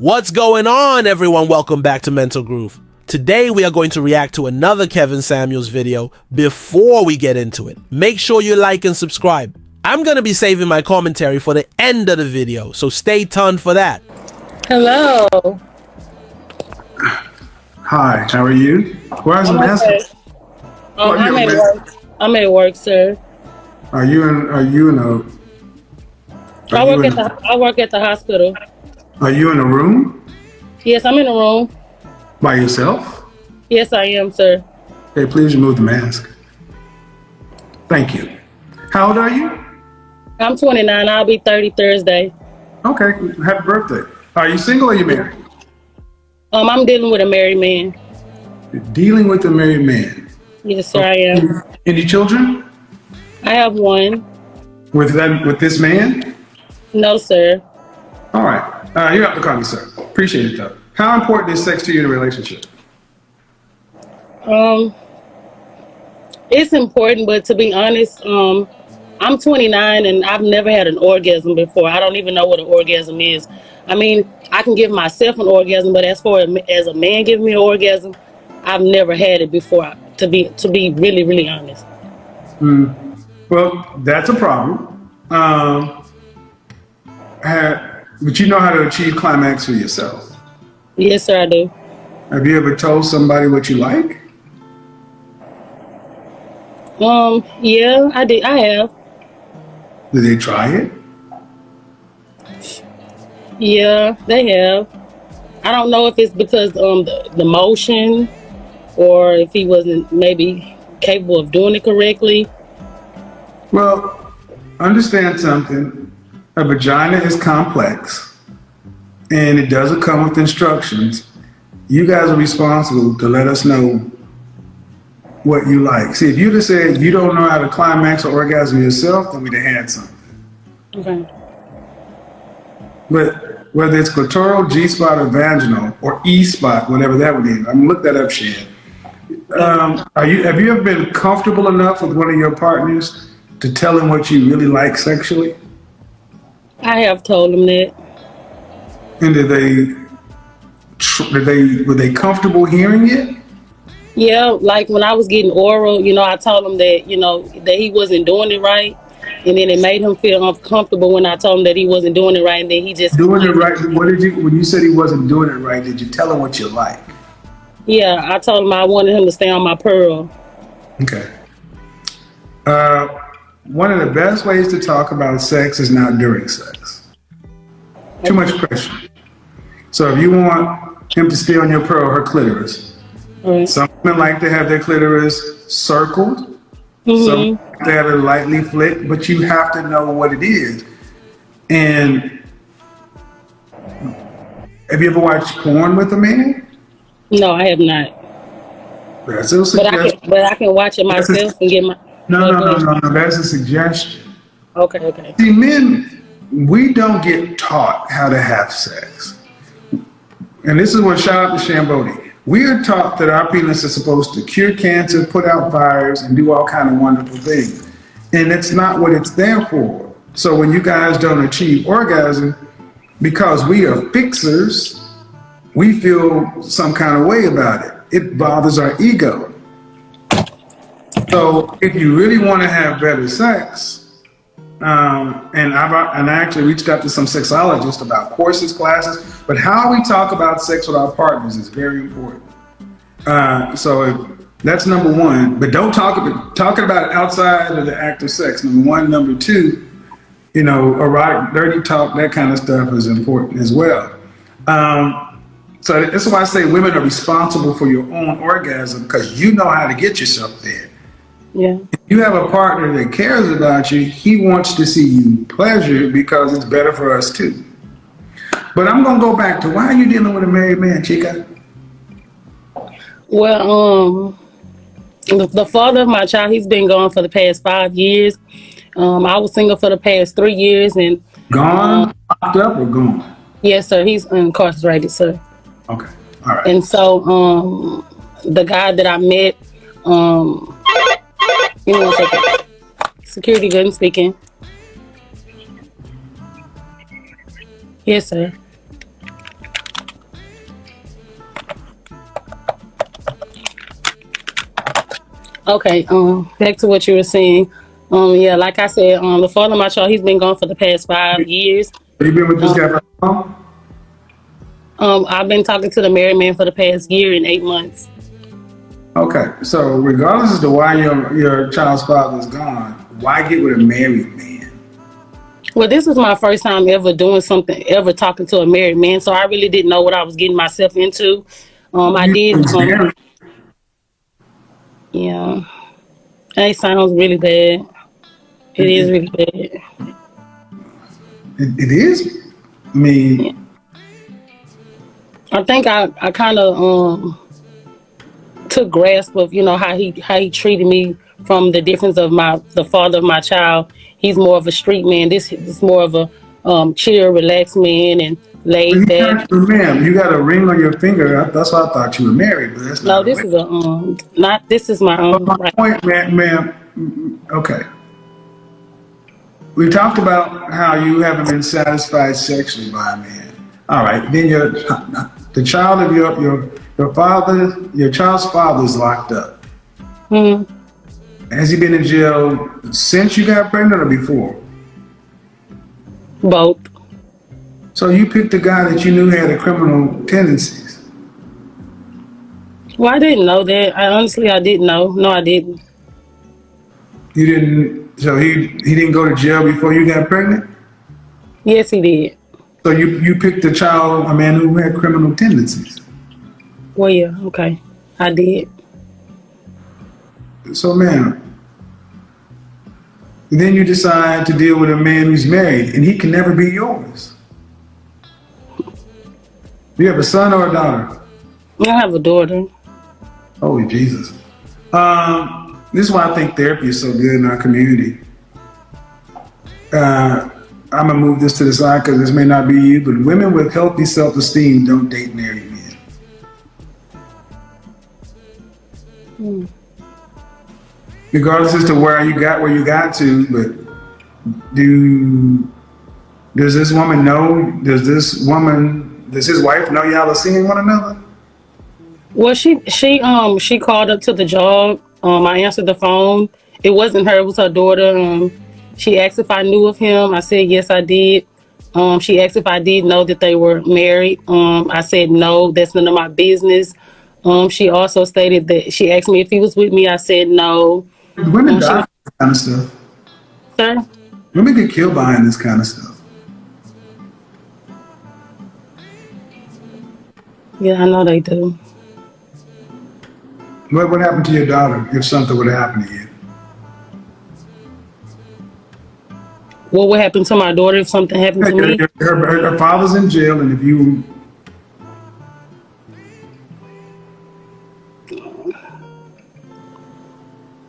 What's going on, everyone? Welcome back to Mental Groove. Today we are going to react to another Kevin Samuels video. Before we get into it, make sure you like and subscribe. I'm going to be saving my commentary for the end of the video, so stay tuned for that. Hello. Hi, how are you? Where's the mask? I'm at work. I'm at work, sir. Are you in a I work at the hospital. Are you in a room Yes, I'm in a room. by yourself? Yes, I am, sir. Hey, please remove the mask. Thank you. How old are you? I'm 29. I'll be 30 Thursday. Okay, happy birthday. Are you single or are you married? I'm dealing with a married man. You're dealing with a married man. Yes, sir, I am. Any children I have one. with this man? No, sir. All right. You have to call me sir. Appreciate it though. How important is sex to you in a relationship? It's important, but to be honest, I'm 29 and I've never had an orgasm before. I don't even know what an orgasm is. I mean, I can give myself an orgasm, but as a man giving me an orgasm, I've never had it before. To be really, really honest. Well, that's a problem. But you know how to achieve climax for yourself. Yes, sir, I do. Have you ever told somebody what you like? Yeah, I did. I have. Did they try it? Yeah, they have. I don't know if it's because the motion, or if he wasn't maybe capable of doing it correctly. Well, understand something. A vagina is complex, and it doesn't come with instructions. You guys are responsible to let us know what you like. See, if you'd have said you don't know how to climax or orgasm yourself, then we'd have had something. Okay. But whether it's clitoral, G-spot, or vaginal, or E-spot, whatever that would be, I'm gonna look that up, Shan. Have you ever been comfortable enough with one of your partners to tell him what you really like sexually? I have told him that. And were they comfortable hearing it? Yeah, like when I was getting oral, I told him that, that he wasn't doing it right. And then it made him feel uncomfortable when I told him that he wasn't doing it right. And then he just... Doing it right? When you said he wasn't doing it right, did you tell him what you like? Yeah, I told him I wanted him to stay on my pearl. Okay. One of the best ways to talk about sex is not during sex. Too much pressure. So if you want him to stay on your pearl, her clitoris. Right. Some women like to have their clitoris circled. Some like to have it lightly flicked, but you have to know what it is. And have you ever watched porn with a man? No, I have not. That's a suggestion. But I can watch it myself and get my... No. That's a suggestion. Okay. See, men, we don't get taught how to have sex. And this is what, shout out to Shambodi. We are taught that our penis is supposed to cure cancer, put out fires, and do all kind of wonderful things. And it's not what it's there for. So when you guys don't achieve orgasm, because we are fixers, we feel some kind of way about it. It bothers our ego. So if you really want to have better sex, and I actually reached out to some sexologists about courses, classes, but how we talk about sex with our partners is very important. So that's number one. But don't talking about it outside of the act of sex. Number one. Number two, erotic, dirty talk, that kind of stuff is important as well. So that's why I say women are responsible for your own orgasm, because you know how to get yourself there. Yeah. If you have a partner that cares about you, he wants to see you pleasure because it's better for us too. But I'm going to go back to, why are you dealing with a married man, Chica? Well, the father of my child, he's been gone for the past 5 years. I was single for the past 3 years. And Gone? Locked up or gone? Yes, sir. He's incarcerated, sir. Okay. All right. And so the guy that I met, give me 1 second. Security gun speaking. Yes, sir. Okay, back to what you were saying. Yeah, like I said, the father of my child, he's been gone for the past 5 years. You been with this Um, guy for how long? I've been talking to the married man for the past year and 8 months. Okay, so regardless as to why your child's father is gone, why get with a married man? Well, this is my first time ever doing something, ever talking to a married man, so I really didn't know what I was getting myself into. I You did, he's married. yeah, it sounds really bad. It It, is it, really bad. it is. I Yeah. mean, I think I kind of took grasp of how he treated me from the difference of the father of my child. He's more of a street man. This is more of a chill, relaxed man and but laid you back. got, ma'am, you got a ring on your finger. That's why I thought you were married, but that's No, not a this ring. is a not this is my But my right. point, ma'am. Okay, we talked about how you haven't been satisfied sexually by a man. All right, then the child of your father, your child's father is locked up. Mm, Has he been in jail since you got pregnant or before? both. So you picked a guy that you knew had a criminal tendencies. Well, I didn't know that. I didn't know. No, I didn't. You didn't. So he didn't go to jail before you got pregnant. Yes, he did. So you picked a child, a man who had criminal tendencies. Well, yeah, okay, I did. So, ma'am, then you decide to deal with a man who's married, and he can never be yours. Do you have a son or a daughter? I have a daughter. Holy Jesus. This is why I think therapy is so good in our community. I'm gonna move this to the side because this may not be you, but women with healthy self-esteem don't date married men. Mm. Regardless as to where you got to, but does this woman know? Does his wife know y'all are seeing one another? Well, she called up to the job. I answered the phone. It wasn't her; it was her daughter. She asked if I knew of him. I said yes, I did. She asked if I did know that they were married. I said no, that's none of my business. She also stated that she asked me if he was with me. I said no. Women She die was, for this kind of stuff. sir. Women get killed behind this kind of stuff. Yeah, I know they do. What would happen to your daughter if something would happen to you? What would happen to my daughter if something happened to me? Her father's in jail, and if you,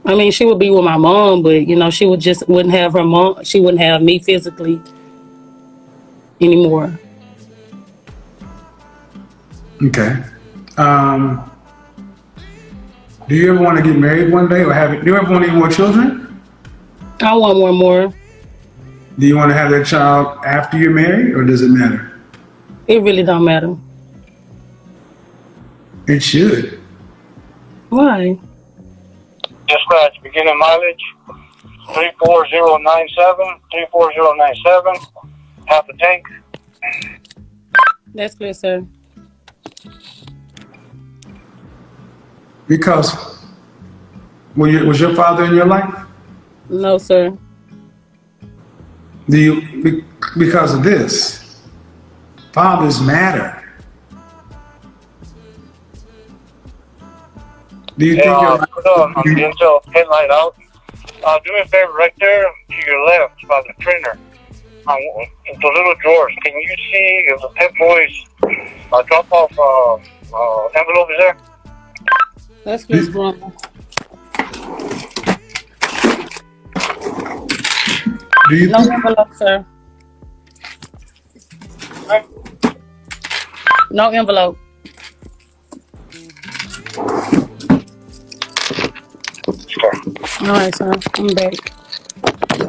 I mean, she would be with my mom, but she wouldn't have her mom. She wouldn't have me physically anymore. okay. Um, do you ever want to get married one day, or do you ever want any more children? I want one more. Do you want to have that child after you're married, or does it matter? It really don't matter. It should. Why? Dispatch, beginning mileage 34097, 34097, half a tank. That's clear, sir. Because was your father in your life? No, sir. Because of this, fathers matter. Do you think your Put on the intel headlight out. Do me a favor right there to your left by the printer. The little drawers. Can you see if the Pep Boys drop off envelope is there? That's clear, Brahma. do you No think envelope, sir. No envelope. All right, sir. I'm back.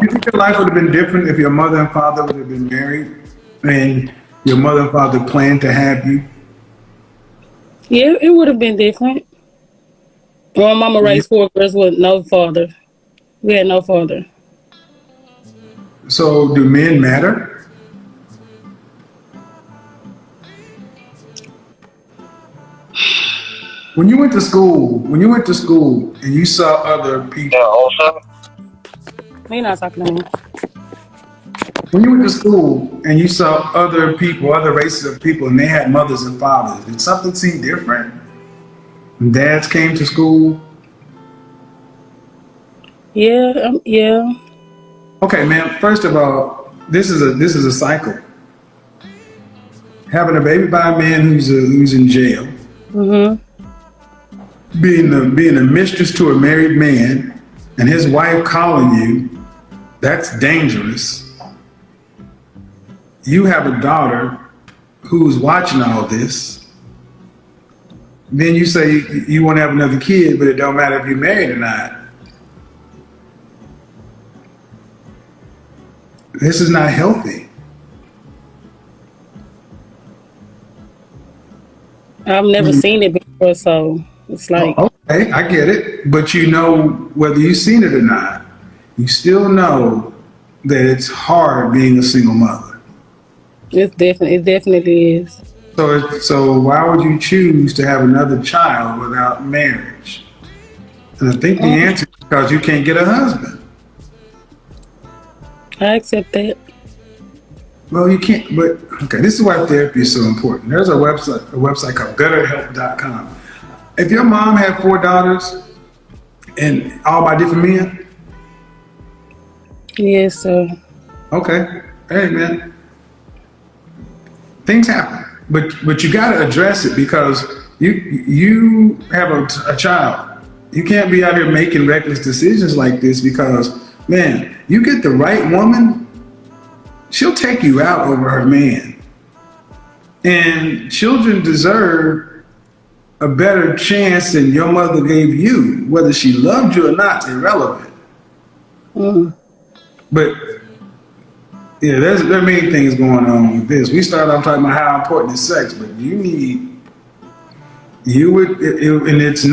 you think your life would have been different if your mother and father would have been married and your mother and father planned to have you? Yeah, it would have been different. My mama raised 4 girls with no father. We had no father. So do men matter? When you went to school, and you saw other people, Yeah, also. You're not talking to me. when you went to school and you saw other people, other races of people, and they had mothers and fathers, did something seem different? When dads came to school. Yeah, yeah. Okay, man. First of all, this is a cycle. Having a baby by a man who's in jail, Mhm. being a mistress to a married man, and his wife calling you, that's dangerous. You have a daughter who's watching all this. Then you say you want to have another kid, but it don't matter if you're married or not. This is not healthy. I've never seen it before, so it's like, Okay, I get it. But you know whether you've seen it or not, you still know that it's hard being a single mother. it definitely is. So why would you choose to have another child without marriage? And I think the answer is because you can't get a husband. I accept that. Well, you can't, but okay, this is why therapy is so important. There's a website called betterhelp.com. If your mom had 4 daughters and all by different men, Yes, sir. okay, hey man, things happen, but you got to address it because you have a child. You can't be out here making reckless decisions like this because, man, you get the right woman, she'll take you out over her man. And children deserve a better chance than your mother gave you. Whether she loved you or not is irrelevant. But yeah, there are many things going on with this. We started off talking about how important is sex, but and it's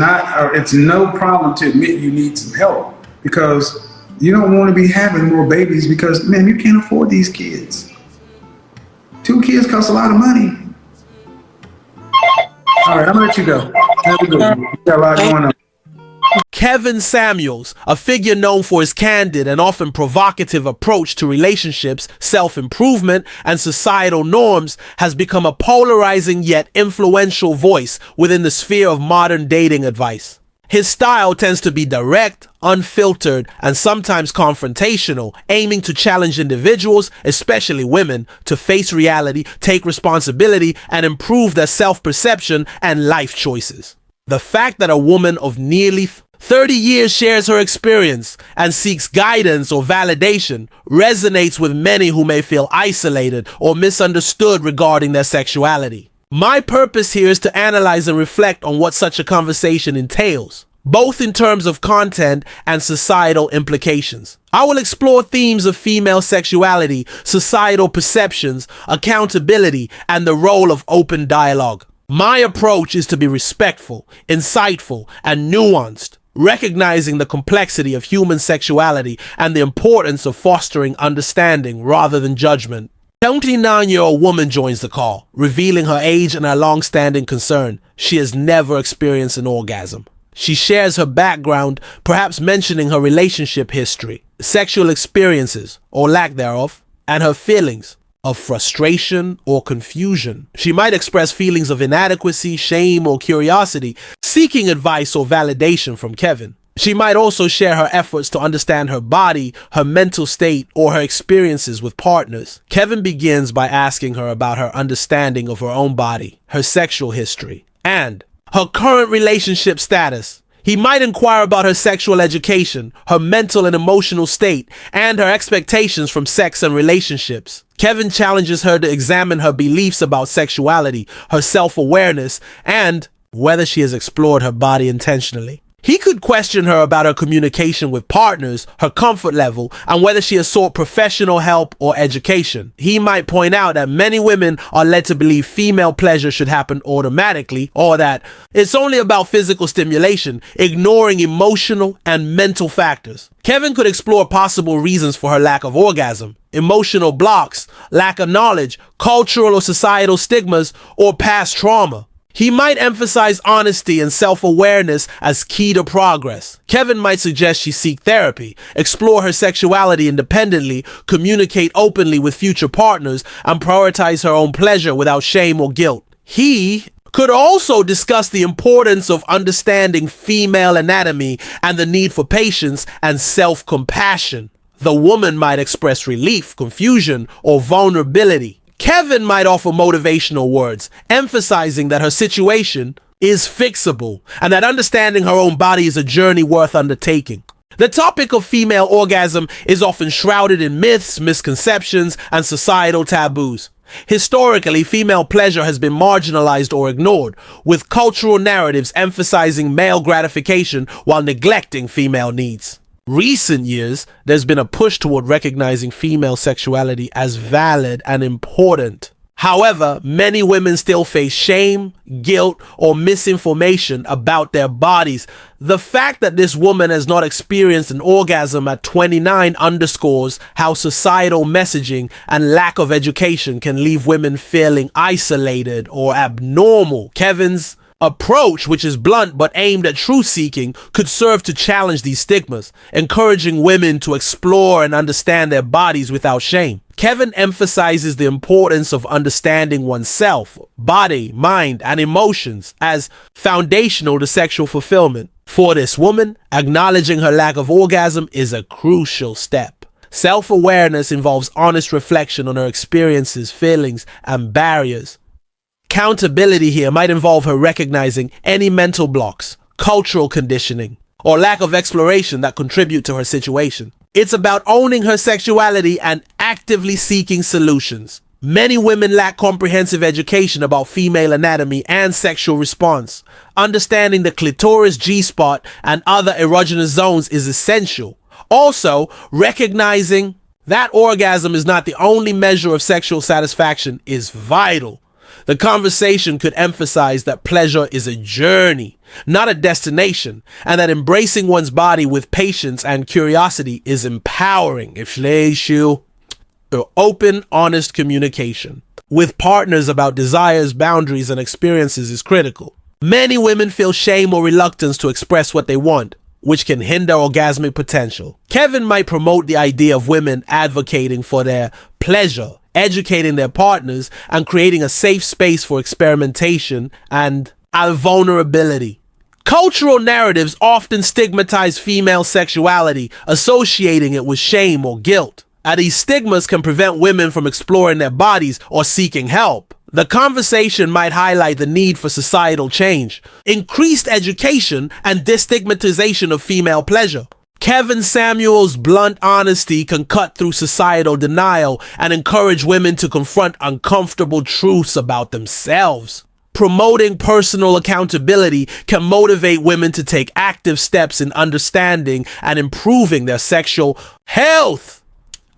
no problem to admit you need some help because you don't want to be having more babies because, man, you can't afford these kids. 2 kids cost a lot of money. All right, I'm gonna let you go. Have a good one. You got a lot going on. Kevin Samuels, a figure known for his candid and often provocative approach to relationships, self-improvement, and societal norms, has become a polarizing yet influential voice within the sphere of modern dating advice. His style tends to be direct, unfiltered, and sometimes confrontational, aiming to challenge individuals, especially women, to face reality, take responsibility, and improve their self-perception and life choices. The fact that a woman of nearly 30 years shares her experience and seeks guidance or validation resonates with many who may feel isolated or misunderstood regarding their sexuality. My purpose here is to analyze and reflect on what such a conversation entails, both in terms of content and societal implications. I will explore themes of female sexuality, societal perceptions, accountability, and the role of open dialogue. My approach is to be respectful, insightful, and nuanced, recognizing the complexity of human sexuality and the importance of fostering understanding rather than judgment. 29-year-old woman joins the call, revealing her age and her long-standing concern. She has never experienced an orgasm. She shares her background, perhaps mentioning her relationship history, sexual experiences, or lack thereof, and her feelings of frustration or confusion. She might express feelings of inadequacy, shame, or curiosity, seeking advice or validation from Kevin. She might also share her efforts to understand her body, her mental state, or her experiences with partners. Kevin begins by asking her about her understanding of her own body, her sexual history, and her current relationship status. He might inquire about her sexual education, her mental and emotional state, and her expectations from sex and relationships. Kevin challenges her to examine her beliefs about sexuality, her self-awareness, and whether she has explored her body intentionally. He could question her about her communication with partners, her comfort level, and whether she has sought professional help or education. He might point out that many women are led to believe female pleasure should happen automatically, or that it's only about physical stimulation, ignoring emotional and mental factors. Kevin could explore possible reasons for her lack of orgasm: emotional blocks, lack of knowledge, cultural or societal stigmas, or past trauma. He might emphasize honesty and self-awareness as key to progress. Kevin might suggest she seek therapy, explore her sexuality independently, communicate openly with future partners, and prioritize her own pleasure without shame or guilt. He could also discuss the importance of understanding female anatomy and the need for patience and self-compassion. The woman might express relief, confusion, or vulnerability. Kevin might offer motivational words, emphasizing that her situation is fixable and that understanding her own body is a journey worth undertaking. The topic of female orgasm is often shrouded in myths, misconceptions, and societal taboos. Historically, female pleasure has been marginalized or ignored, with cultural narratives emphasizing male gratification while neglecting female needs. Recent years, there's been a push toward recognizing female sexuality as valid and important. However, many women still face shame, guilt, or misinformation about their bodies. The fact that this woman has not experienced an orgasm at 29 underscores how societal messaging and lack of education can leave women feeling isolated or abnormal. Kevin's approach, which is blunt but aimed at truth seeking, could serve to challenge these stigmas, encouraging women to explore and understand their bodies without shame. Kevin emphasizes the importance of understanding oneself, body, mind, and emotions as foundational to sexual fulfillment. For this woman, acknowledging her lack of orgasm is a crucial step. Self-awareness involves honest reflection on her experiences, feelings, and barriers. Accountability here might involve her recognizing any mental blocks, cultural conditioning, or lack of exploration that contribute to her situation. It's about owning her sexuality and actively seeking solutions. Many women lack comprehensive education about female anatomy and sexual response. Understanding the clitoris, G-spot, and other erogenous zones is essential. Also, recognizing that orgasm is not the only measure of sexual satisfaction is vital. The conversation could emphasize that pleasure is a journey, not a destination, and that embracing one's body with patience and curiosity is empowering. Open, honest communication with partners about desires, boundaries, and experiences is critical. Many women feel shame or reluctance to express what they want, which can hinder orgasmic potential. Kevin might promote the idea of women advocating for their pleasure, educating their partners, and creating a safe space for experimentation and vulnerability. Cultural narratives often stigmatize female sexuality, associating it with shame or guilt. These stigmas can prevent women from exploring their bodies or seeking help. The conversation might highlight the need for societal change, increased education, and destigmatization of female pleasure. Kevin Samuel's blunt honesty can cut through societal denial and encourage women to confront uncomfortable truths about themselves. Promoting personal accountability can motivate women to take active steps in understanding and improving their sexual health.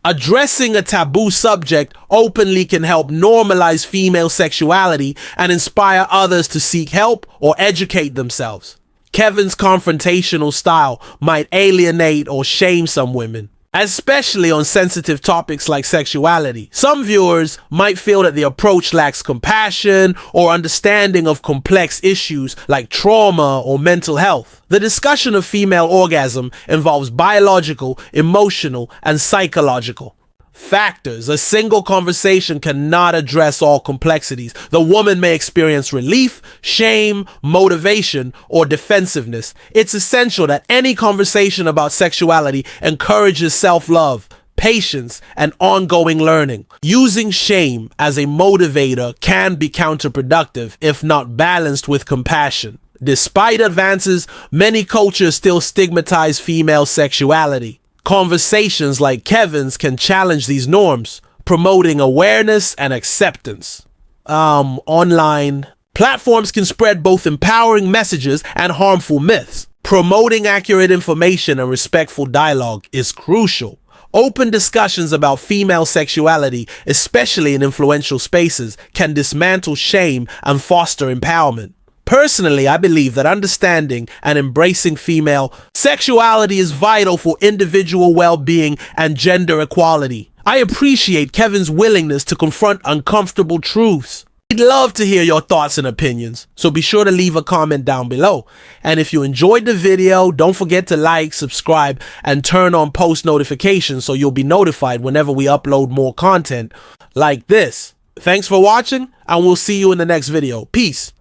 Addressing a taboo subject openly can help normalize female sexuality and inspire others to seek help or educate themselves. Kevin's confrontational style might alienate or shame some women, especially on sensitive topics like sexuality. Some viewers might feel that the approach lacks compassion or understanding of complex issues like trauma or mental health. The discussion of female orgasm involves biological, emotional, and psychological factors. A single conversation cannot address all complexities. The woman may experience relief, shame, motivation, or defensiveness. It's essential that any conversation about sexuality encourages self-love, patience, and ongoing learning. Using shame as a motivator can be counterproductive if not balanced with compassion. Despite advances, many cultures still stigmatize female sexuality. Conversations like Kevin's can challenge these norms, promoting awareness and acceptance. Online platforms can spread both empowering messages and harmful myths. Promoting accurate information and respectful dialogue is crucial. Open discussions about female sexuality, especially in influential spaces, can dismantle shame and foster empowerment. Personally, I believe that understanding and embracing female sexuality is vital for individual well-being and gender equality. I appreciate Kevin's willingness to confront uncomfortable truths. We'd love to hear your thoughts and opinions, so be sure to leave a comment down below. And if you enjoyed the video, don't forget to like, subscribe, and turn on post notifications so you'll be notified whenever we upload more content like this. Thanks for watching, and we'll see you in the next video. Peace.